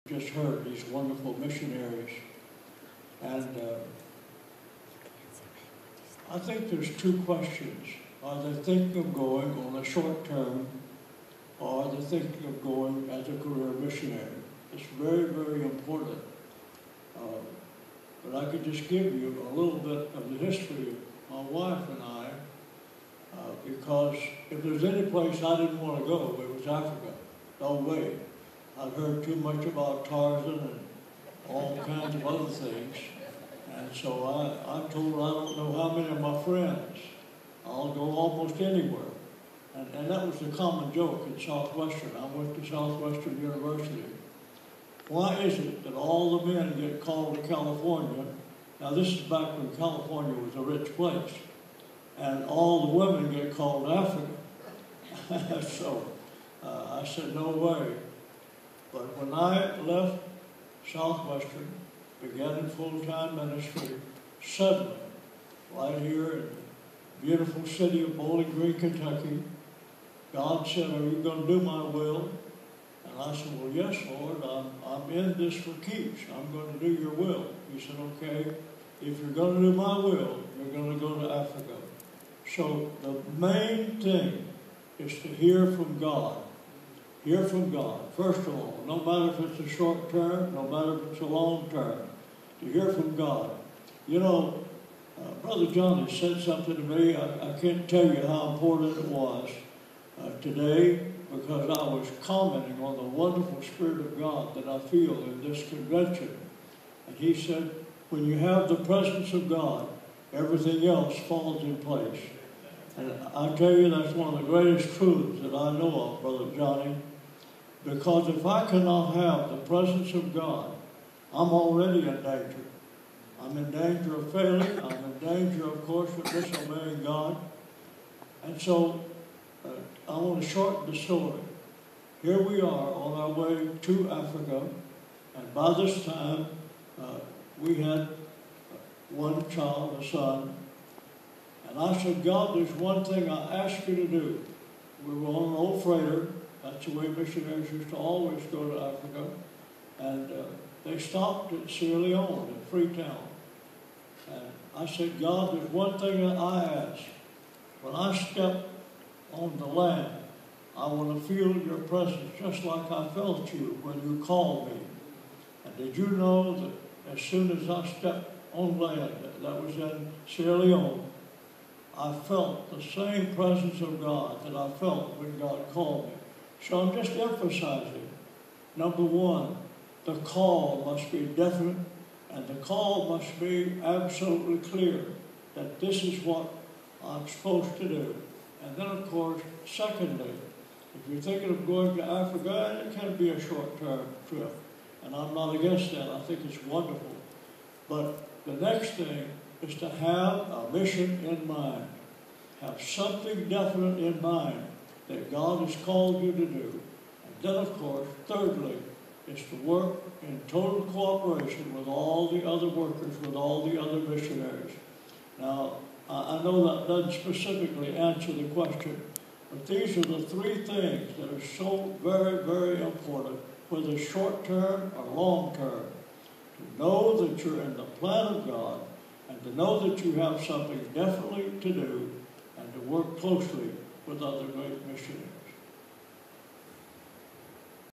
Just heard these wonderful missionaries, and I think there's two questions. Are they thinking of going on a short term, or are they thinking of going as a career missionary? It's very, very important. But I could just give you a little bit of the history of my wife and I, because if there's any place I didn't want to go, it was Africa. No way. I've heard too much about Tarzan and all kinds of other things. And so I told her I don't know how many of my friends. I'll go almost anywhere. And that was the common joke at Southwestern. I went to Southwestern University. Why is it that all the men get called to California? Now this is back when California was a rich place. And all the women get called to Africa. So I said, no way. But when I left Southwestern, began in full-time ministry, suddenly, right here in the beautiful city of Bowling Green, Kentucky, God said, are you going to do my will? And I said, well, yes, Lord, I'm in this for keeps. I'm going to do your will. He said, okay, if you're going to do my will, you're going to go to Africa. So the main thing is to hear from God. Hear from God, first of all, no matter if it's a short term, no matter if it's a long term, to hear from God. You know, Brother Johnny said something to me, I can't tell you how important it was today, because I was commenting on the wonderful Spirit of God that I feel in this convention. And he said, when you have the presence of God, everything else falls in place. And I tell you, that's one of the greatest truths that I know of, Brother Johnny. Because if I cannot have the presence of God, I'm already in danger. I'm in danger of failing. I'm in danger, of course, of disobeying God. And so I want to shorten the story. Here we are on our way to Africa, and by this time we had one child, a son. And I said, God, there's one thing I ask you to do. We were on an old freighter. That's the way missionaries used to always go to Africa. And they stopped at Sierra Leone, in Freetown. And I said, God, there's one thing that I ask. When I step on the land, I want to feel your presence just like I felt you when you called me. And did you know that as soon as I stepped on land, that was in Sierra Leone, I felt the same presence of God that I felt when God called me. So I'm just emphasizing, number one, the call must be definite, and the call must be absolutely clear that this is what I'm supposed to do. And then, of course, secondly, if you're thinking of going to Africa, it can be a short-term trip, and I'm not against that. I think it's wonderful. But the next thing is to have a mission in mind. Have something definite in mind that God has called you to do. And then, of course, thirdly, is to work in total cooperation with all the other workers, with all the other missionaries. Now, I know that doesn't specifically answer the question, but these are the three things that are so very, very important, whether short term or long term. To know that you're in the plan of God, and to know that you have something definitely to do, and to work closely with other great missionaries.